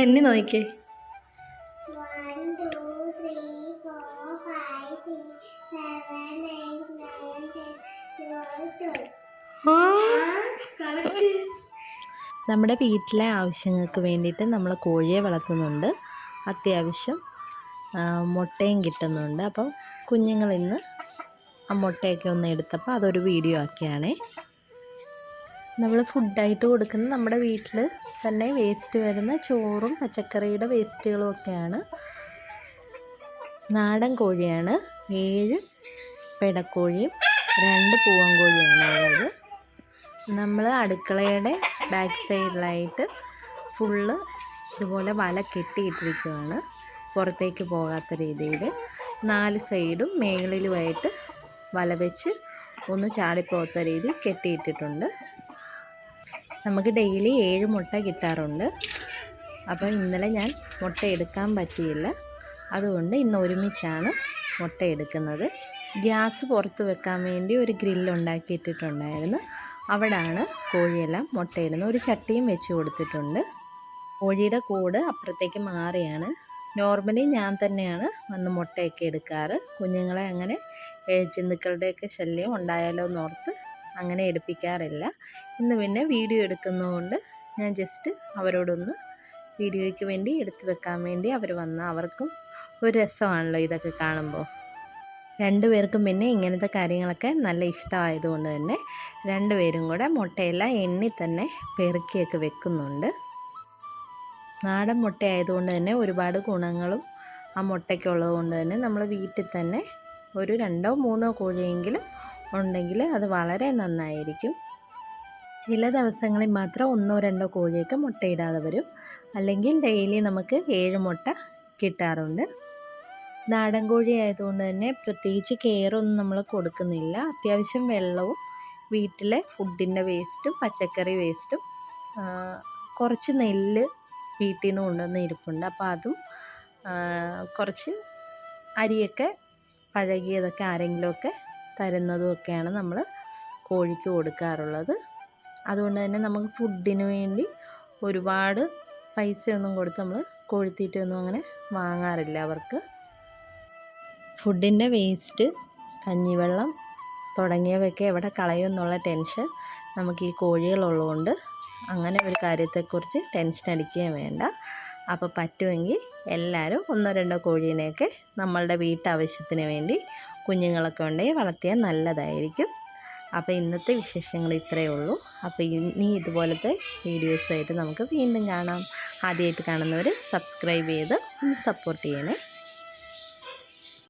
എണ്ണി നോക്കിക്കേ. 1 2 3 4 5 6 7 8 9 10 11 നമ്മുടെ വീട്ടിലെ ആവശ്യങ്ങൾക്ക് വേണ്ടിയിട്ട് നമ്മൾ കോഴിയെ വളർത്തുന്നുണ്ട്. അത്യാവശ്യം മുട്ടയും കിട്ടുന്നുണ്ട്. അപ്പം കുഞ്ഞുങ്ങൾ ഇന്ന് ആ മുട്ടയൊക്കെ ഒന്ന് എടുത്തപ്പോൾ അതൊരു വീഡിയോ ആക്കിയാണേ. നമ്മൾ ഫുഡായിട്ട് കൊടുക്കുന്ന നമ്മുടെ വീട്ടിൽ തന്നെ വേസ്റ്റ് വരുന്ന ചോറും പച്ചക്കറിയുടെ വേസ്റ്റുകളും ഒക്കെയാണ്. നാടൻ കോഴിയാണ്. 7 പെടക്കോഴിയും 2 പൂവൻ കോഴിയാണ് ഉള്ളത്. നമ്മൾ അടുക്കളയുടെ ബാക്ക് സൈഡിലായിട്ട് ഫുള്ള് ഇതുപോലെ വല കെട്ടിയിട്ടിരിക്കുകയാണ്, പുറത്തേക്ക് പോകാത്ത രീതിയിൽ. 4 സൈഡും മേളിലുമായിട്ട് വല വെച്ച് ഒന്ന് ചാടിപ്പോകാത്ത രീതി കെട്ടിയിട്ടിട്ടുണ്ട്. നമുക്ക് ഡെയിലി 7 മുട്ട കിട്ടാറുണ്ട്. അപ്പോൾ ഇന്നലെ ഞാൻ മുട്ട എടുക്കാൻ പറ്റിയില്ല, അതുകൊണ്ട് ഇന്ന് ഒരുമിച്ചാണ് മുട്ട എടുക്കുന്നത്. ഗ്യാസ് പുറത്ത് വെക്കാൻ വേണ്ടി ഒരു ഗ്രില്ല് ഉണ്ടാക്കിയിട്ടിട്ടുണ്ടായിരുന്നു. അവിടാണ് കോഴിയെല്ലാം മുട്ടയിടുന്നത്. ഒരു ചട്ടിയും വെച്ച് കൊടുത്തിട്ടുണ്ട്. കോഴിയുടെ കൂട് അപ്പുറത്തേക്ക് മാറിയാണ്. നോർമലി ഞാൻ തന്നെയാണ് വന്ന് മുട്ടയൊക്കെ എടുക്കാറ്. കുഞ്ഞുങ്ങളെ അങ്ങനെ ജന്തുക്കളുടെയൊക്കെ ശല്യം ഉണ്ടായാലോ എന്നോർത്ത് അങ്ങനെ എടുപ്പിക്കാറില്ല. ഇന്ന് പിന്നെ വീഡിയോ എടുക്കുന്നതുകൊണ്ട് ഞാൻ ജസ്റ്റ് അവരോടൊന്ന് വീഡിയോയ്ക്ക് വേണ്ടി എടുത്തു വെക്കാൻ വേണ്ടി അവർ വന്ന അവർക്കും ഒരു രസമാണല്ലോ ഇതൊക്കെ കാണുമ്പോൾ. 2 പേർക്കും പിന്നെ ഇങ്ങനത്തെ കാര്യങ്ങളൊക്കെ നല്ല ഇഷ്ടമായതുകൊണ്ട് തന്നെ 2 പേരും കൂടെ മുട്ടയെല്ലാം എണ്ണി തന്നെ പെറുക്കിയൊക്കെ വെക്കുന്നുണ്ട്. നാടൻ മുട്ടയായതുകൊണ്ട് തന്നെ ഒരുപാട് ഗുണങ്ങളും ആ മുട്ടയ്ക്കുള്ളത് കൊണ്ട് തന്നെ നമ്മൾ വീട്ടിൽ തന്നെ ഒരു 2 3 കോഴിയെങ്കിലും ഉണ്ടെങ്കിൽ അത് വളരെ നന്നായിരിക്കും. ചില ദിവസങ്ങളിൽ മാത്രം 1 2 കോഴിയൊക്കെ മുട്ടയിടാതെ വരും. അല്ലെങ്കിൽ ഡെയിലി നമുക്ക് 7 മുട്ട കിട്ടാറുണ്ട്. നാടൻ കോഴി ആയതുകൊണ്ട് തന്നെ പ്രത്യേകിച്ച് കെയറൊന്നും നമ്മൾ കൊടുക്കുന്നില്ല. അത്യാവശ്യം വെള്ളവും വീട്ടിലെ ഫുഡിൻ്റെ വേസ്റ്റും പച്ചക്കറി വേസ്റ്റും കുറച്ച് നെല്ല് വീട്ടിൽ നിന്ന് കൊണ്ടുവന്ന് ഇരിപ്പുണ്ട്. അപ്പോൾ അതും കുറച്ച് അരിയൊക്കെ പഴകിയതൊക്കെ ആരെങ്കിലുമൊക്കെ തരുന്നതുമൊക്കെയാണ് നമ്മൾ കോഴിക്ക് കൊടുക്കാറുള്ളത്. അതുകൊണ്ട് തന്നെ നമുക്ക് ഫുഡിന് വേണ്ടി ഒരുപാട് പൈസയൊന്നും കൊടുത്ത് നമ്മൾ കോഴിത്തീറ്റയൊന്നും അങ്ങനെ വാങ്ങാറില്ല. അവർക്ക് ഫുഡിൻ്റെ വേസ്റ്റ്, കഞ്ഞിവെള്ളം തുടങ്ങിയവയൊക്കെ എവിടെ കളയും എന്നുള്ള ടെൻഷൻ നമുക്ക് ഈ കോഴികളുള്ളതുകൊണ്ട് അങ്ങനെ ഒരു കാര്യത്തെക്കുറിച്ച് ടെൻഷൻ അടിക്കുകയും വേണ്ട. അപ്പോൾ പറ്റുമെങ്കിൽ എല്ലാവരും 1 2 കോഴീനെയൊക്കെ നമ്മളുടെ വീട്ടാവശ്യത്തിന് വേണ്ടി കുഞ്ഞുങ്ങളൊക്കെ ഉണ്ടെങ്കിൽ വളർത്തിയാൽ നല്ലതായിരിക്കും. അപ്പോൾ ഇന്നത്തെ വിശേഷങ്ങൾ ഇത്രയേ ഉള്ളൂ. അപ്പോൾ ഇനി ഇതുപോലത്തെ വീഡിയോസായിട്ട് നമുക്ക് വീണ്ടും കാണാം. ആദ്യമായിട്ട് കാണുന്നവർ സബ്സ്ക്രൈബ് ചെയ്ത് ഒന്ന് സപ്പോർട്ട് ചെയ്യണേ.